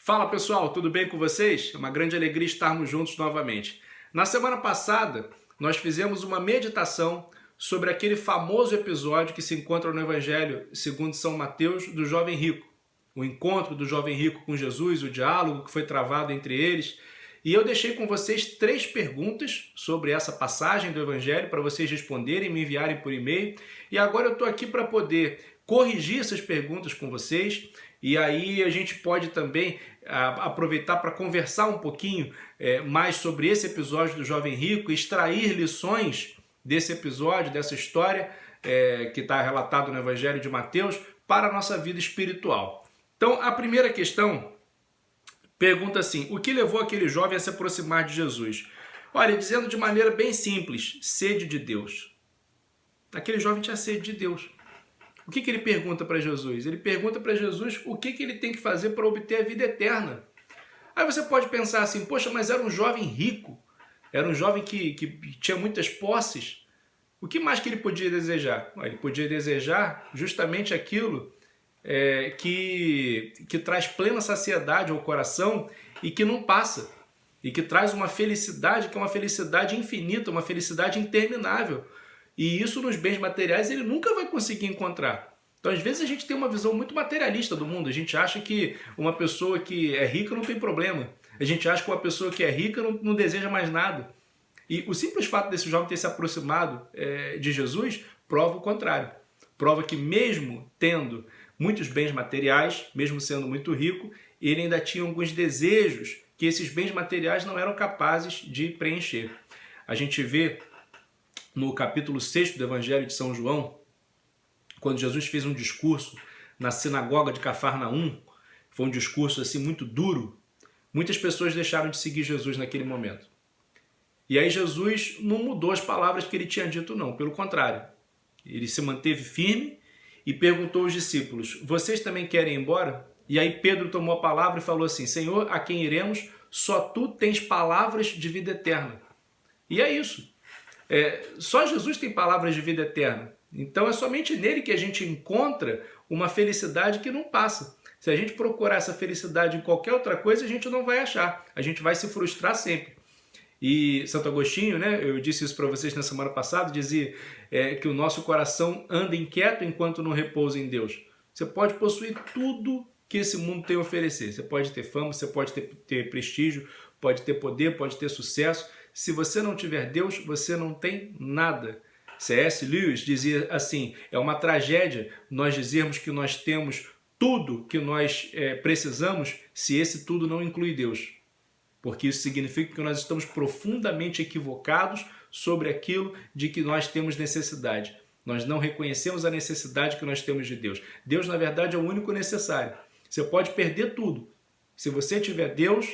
Fala pessoal, tudo bem com vocês? É uma grande alegria estarmos juntos novamente. Na semana passada, nós fizemos uma meditação sobre aquele famoso episódio que se encontra no Evangelho segundo São Mateus do jovem rico. O encontro do jovem rico com Jesus, o diálogo que foi travado entre eles. E eu deixei com vocês 3 perguntas sobre essa passagem do Evangelho para vocês responderem, me enviarem por e-mail. E agora eu estou aqui para poder corrigir essas perguntas com vocês. E aí a gente pode também aproveitar para conversar um pouquinho mais sobre esse episódio do jovem rico, extrair lições desse episódio, dessa história que está relatado no Evangelho de Mateus para a nossa vida espiritual. Então a primeira questão pergunta assim: o que levou aquele jovem a se aproximar de Jesus? Olha, dizendo de maneira bem simples, sede de Deus. Aquele jovem tinha sede de Deus. O que ele pergunta para Jesus? Ele pergunta para Jesus o que ele tem que fazer para obter a vida eterna. Aí você pode pensar assim, poxa, mas era um jovem rico, era um jovem que tinha muitas posses. O que mais que ele podia desejar? Ele podia desejar justamente aquilo que traz plena saciedade ao coração e que não passa. E que traz uma felicidade que é uma felicidade infinita, uma felicidade interminável. E isso nos bens materiais ele nunca vai conseguir encontrar. Então, às vezes, a gente tem uma visão muito materialista do mundo. A gente acha que uma pessoa que é rica não tem problema. A gente acha que uma pessoa que é rica não deseja mais nada. E o simples fato desse jovem ter se aproximado de Jesus prova o contrário. Prova que mesmo tendo muitos bens materiais, mesmo sendo muito rico, ele ainda tinha alguns desejos que esses bens materiais não eram capazes de preencher. A gente vê no capítulo 6 do Evangelho de São João, quando Jesus fez um discurso na sinagoga de Cafarnaum, foi um discurso assim muito duro, muitas pessoas deixaram de seguir Jesus naquele momento. E aí Jesus não mudou as palavras que ele tinha dito não, pelo contrário. Ele se manteve firme e perguntou aos discípulos: vocês também querem ir embora? E aí Pedro tomou a palavra e falou assim: Senhor, a quem iremos? Só tu tens palavras de vida eterna. E é isso. Só Jesus tem palavras de vida eterna. Então é somente nele que a gente encontra uma felicidade que não passa. Se a gente procurar essa felicidade em qualquer outra coisa, a gente não vai achar. A gente vai se frustrar sempre. E Santo Agostinho, eu disse isso para vocês na semana passada, dizia que o nosso coração anda inquieto enquanto não repousa em Deus. Você pode possuir tudo que esse mundo tem a oferecer. Você pode ter fama, você pode ter prestígio, pode ter poder, pode ter sucesso. Se você não tiver Deus, você não tem nada. C.S. Lewis dizia assim: é uma tragédia nós dizermos que nós temos tudo que nós precisamos se esse tudo não inclui Deus. Porque isso significa que nós estamos profundamente equivocados sobre aquilo de que nós temos necessidade. Nós não reconhecemos a necessidade que nós temos de Deus. Deus, na verdade, é o único necessário. Você pode perder tudo. Se você tiver Deus,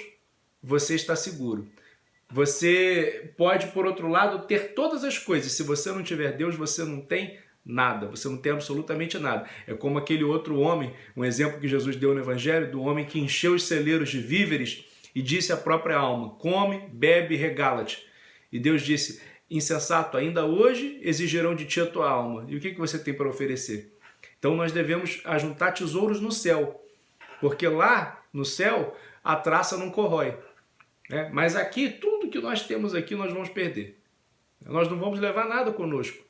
você está seguro. Você pode, por outro lado, ter todas as coisas. Se você não tiver Deus, você não tem nada. Você não tem absolutamente nada. É como aquele outro homem, um exemplo que Jesus deu no Evangelho, do homem que encheu os celeiros de víveres e disse à própria alma: come, bebe e regala-te. E Deus disse: insensato, ainda hoje exigirão de ti a tua alma. E o que você tem para oferecer? Então nós devemos ajuntar tesouros no céu, porque lá no céu a traça não corrói. Mas aqui, tudo que nós temos aqui, nós vamos perder. Nós não vamos levar nada conosco.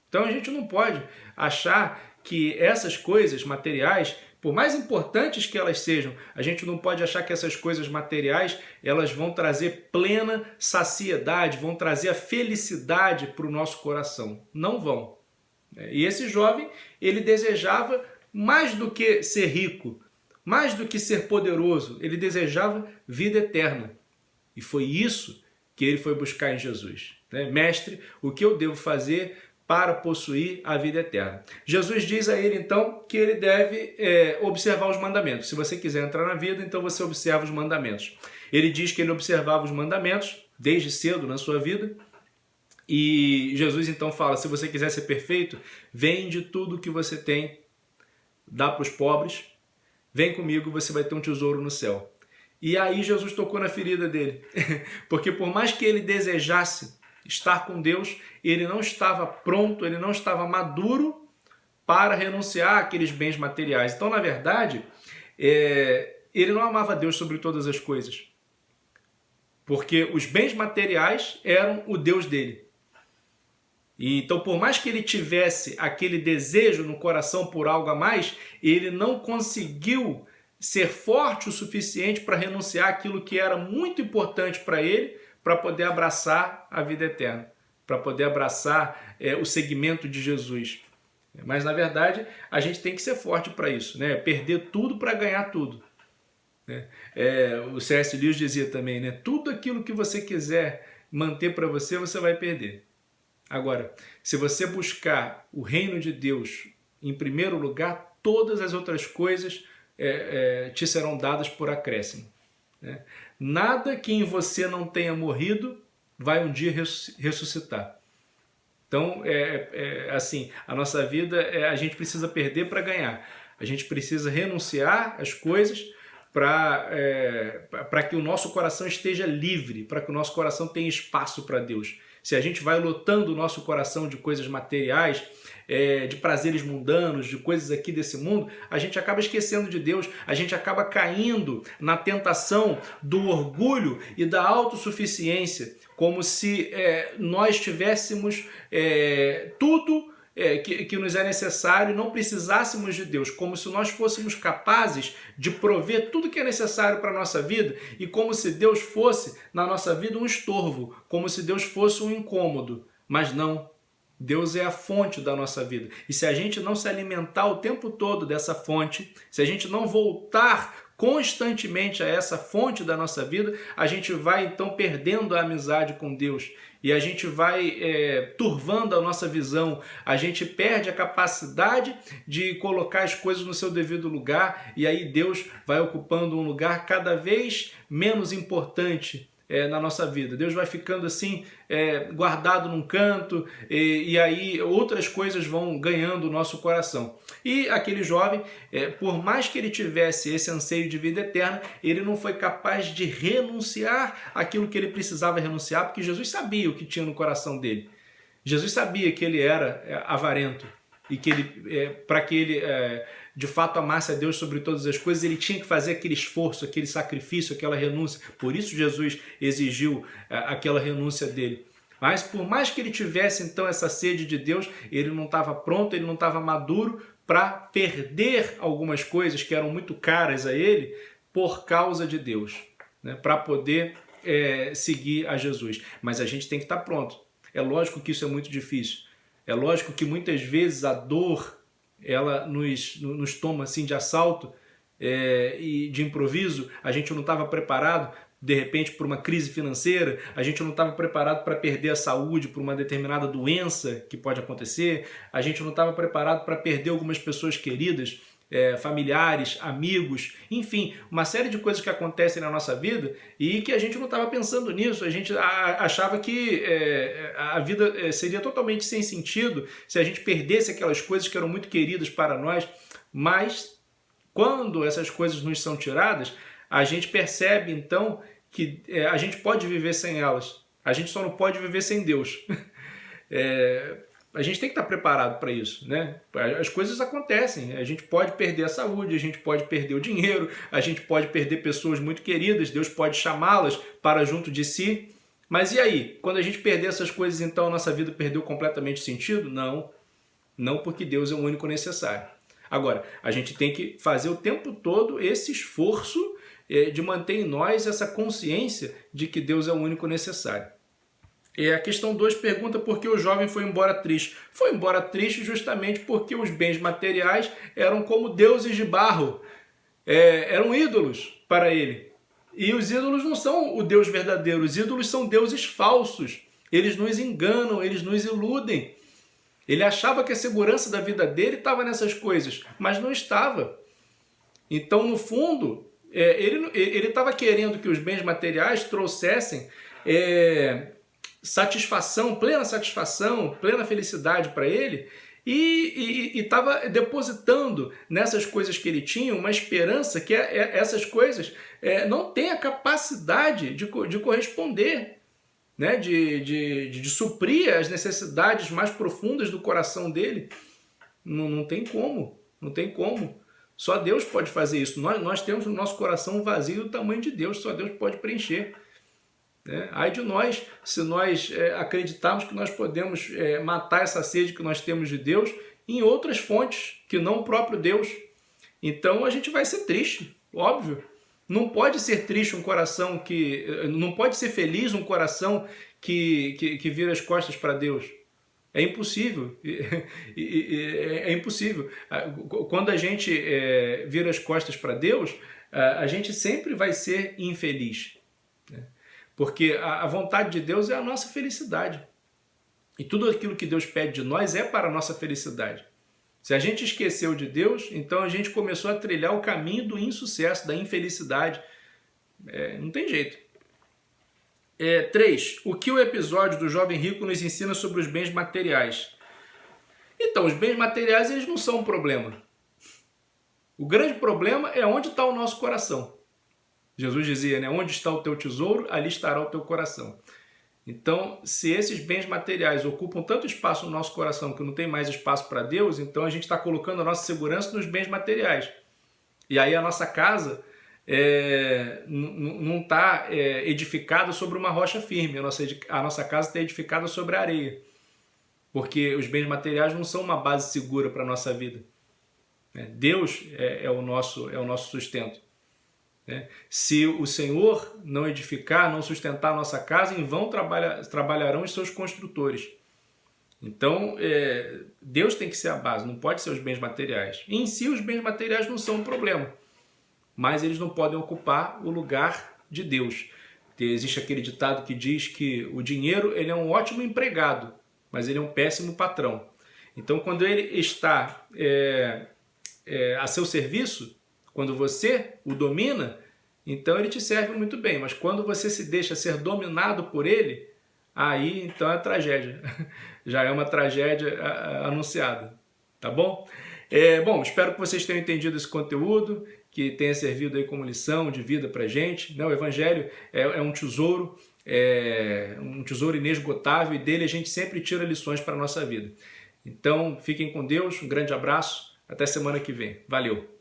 Então a gente não pode achar que essas coisas materiais, por mais importantes que elas sejam, a gente não pode achar que essas coisas materiais elas vão trazer plena saciedade, vão trazer a felicidade para o nosso coração. Não vão. E esse jovem, ele desejava mais do que ser rico, mais do que ser poderoso, ele desejava vida eterna. E foi isso que ele foi buscar em Jesus. Mestre, o que eu devo fazer para possuir a vida eterna? Jesus diz a ele, então, que ele deve observar os mandamentos. Se você quiser entrar na vida, então você observa os mandamentos. Ele diz que ele observava os mandamentos desde cedo na sua vida. E Jesus então fala: se você quiser ser perfeito, vende tudo que você tem, dá para os pobres, vem comigo, você vai ter um tesouro no céu. E aí Jesus tocou na ferida dele, porque por mais que ele desejasse estar com Deus, ele não estava pronto, ele não estava maduro para renunciar àqueles bens materiais. Então, na verdade, ele não amava Deus sobre todas as coisas. Porque os bens materiais eram o Deus dele. E então, por mais que ele tivesse aquele desejo no coração por algo a mais, ele não conseguiu ser forte o suficiente para renunciar àquilo que era muito importante para ele, para poder abraçar a vida eterna, para poder abraçar o seguimento de Jesus. Mas, na verdade, a gente tem que ser forte para isso, né? Perder tudo para ganhar tudo. O C.S. Lewis dizia também, né? Tudo aquilo que você quiser manter para você, você vai perder. Agora, se você buscar o reino de Deus em primeiro lugar, todas as outras coisas te serão dadas por acréscimo. Né? Nada que em você não tenha morrido vai um dia ressuscitar. Então, assim, a nossa vida, a gente precisa perder para ganhar. A gente precisa renunciar às coisas para que o nosso coração esteja livre, para que o nosso coração tenha espaço para Deus. Se a gente vai lotando o nosso coração de coisas materiais, de prazeres mundanos, de coisas aqui desse mundo, a gente acaba esquecendo de Deus, a gente acaba caindo na tentação do orgulho e da autossuficiência, como se nós tivéssemos tudo que nos é necessário e não precisássemos de Deus, como se nós fôssemos capazes de prover tudo que é necessário para a nossa vida e como se Deus fosse na nossa vida um estorvo, como se Deus fosse um incômodo. Mas não, Deus é a fonte da nossa vida. E se a gente não se alimentar o tempo todo dessa fonte, se a gente não voltar constantemente a essa fonte da nossa vida, a gente vai então perdendo a amizade com Deus e a gente vai turvando a nossa visão, a gente perde a capacidade de colocar as coisas no seu devido lugar e aí Deus vai ocupando um lugar cada vez menos importante na nossa vida. Deus vai ficando assim guardado num canto e aí outras coisas vão ganhando o nosso coração. E aquele jovem, por mais que ele tivesse esse anseio de vida eterna, ele não foi capaz de renunciar àquilo que ele precisava renunciar, porque Jesus sabia o que tinha no coração dele. Jesus sabia que ele era avarento e que para que ele de fato amasse a Deus sobre todas as coisas, ele tinha que fazer aquele esforço, aquele sacrifício, aquela renúncia. Por isso Jesus exigiu aquela renúncia dele. Mas por mais que ele tivesse então essa sede de Deus, ele não estava pronto, ele não estava maduro para perder algumas coisas que eram muito caras a ele por causa de Deus, né? Para poder seguir a Jesus. Mas a gente tem que estar pronto. É lógico que isso é muito difícil. É lógico que muitas vezes a dor ela nos toma assim de assalto e de improviso. A gente não estava preparado, de repente, por uma crise financeira, a gente não estava preparado para perder a saúde por uma determinada doença que pode acontecer, a gente não estava preparado para perder algumas pessoas queridas, familiares, amigos, enfim, uma série de coisas que acontecem na nossa vida e que a gente não estava pensando nisso, a gente achava que a vida seria totalmente sem sentido se a gente perdesse aquelas coisas que eram muito queridas para nós, mas quando essas coisas nos são tiradas, a gente percebe então que a gente pode viver sem elas, a gente só não pode viver sem Deus. A gente tem que estar preparado para isso, né? As coisas acontecem, a gente pode perder a saúde, a gente pode perder o dinheiro, a gente pode perder pessoas muito queridas, Deus pode chamá-las para junto de si. Mas e aí? Quando a gente perder essas coisas, então a nossa vida perdeu completamente o sentido? Não, não, porque Deus é o único necessário. Agora, a gente tem que fazer o tempo todo esse esforço de manter em nós essa consciência de que Deus é o único necessário. E a questão 2 pergunta por que o jovem foi embora triste. Foi embora triste justamente porque os bens materiais eram como deuses de barro, eram ídolos para ele. E os ídolos não são o Deus verdadeiro, os ídolos são deuses falsos. Eles nos enganam, eles nos iludem. Ele achava que a segurança da vida dele estava nessas coisas, mas não estava. Então, no fundo, ele estava querendo que os bens materiais trouxessem satisfação, plena felicidade para ele e estava depositando nessas coisas que ele tinha uma esperança que essas coisas não têm a capacidade de corresponder, né? de suprir as necessidades mais profundas do coração dele. Não tem como, não tem como. Só Deus pode fazer isso. Nós temos no nosso coração um vazio do tamanho de Deus, só Deus pode preencher. Ai de nós, se nós acreditarmos que nós podemos matar essa sede que nós temos de Deus em outras fontes, que não o próprio Deus. Então a gente vai ser triste, óbvio. Não pode ser triste um coração que... Não pode ser feliz um coração que vira as costas para Deus. É impossível. É impossível. Quando a gente vira as costas para Deus, a gente sempre vai ser infeliz. Porque a vontade de Deus é a nossa felicidade. E tudo aquilo que Deus pede de nós é para a nossa felicidade. Se a gente esqueceu de Deus, então a gente começou a trilhar o caminho do insucesso, da infelicidade. Não tem jeito. 3. O que o episódio do jovem rico nos ensina sobre os bens materiais? Então, os bens materiais eles não são um problema. O grande problema é onde está o nosso coração. Jesus dizia, né? Onde está o teu tesouro, ali estará o teu coração. Então, se esses bens materiais ocupam tanto espaço no nosso coração que não tem mais espaço para Deus, então a gente está colocando a nossa segurança nos bens materiais. E aí a nossa casa não está edificada sobre uma rocha firme, a nossa casa está edificada sobre a areia. Porque os bens materiais não são uma base segura para a nossa vida. Deus é o nosso sustento. Se o Senhor não edificar, não sustentar a nossa casa, em vão trabalharão os seus construtores. Então, Deus tem que ser a base, não pode ser os bens materiais. Em si, os bens materiais não são um problema, mas eles não podem ocupar o lugar de Deus. Existe aquele ditado que diz que o dinheiro ele é um ótimo empregado, mas ele é um péssimo patrão. Então, quando ele está a seu serviço, quando você o domina, então ele te serve muito bem. Mas quando você se deixa ser dominado por ele, aí então é tragédia. Já é uma tragédia anunciada. Tá bom? Bom, espero que vocês tenham entendido esse conteúdo, que tenha servido aí como lição de vida pra gente. O Evangelho é um tesouro inesgotável, e dele a gente sempre tira lições para a nossa vida. Então, fiquem com Deus, um grande abraço, até semana que vem. Valeu!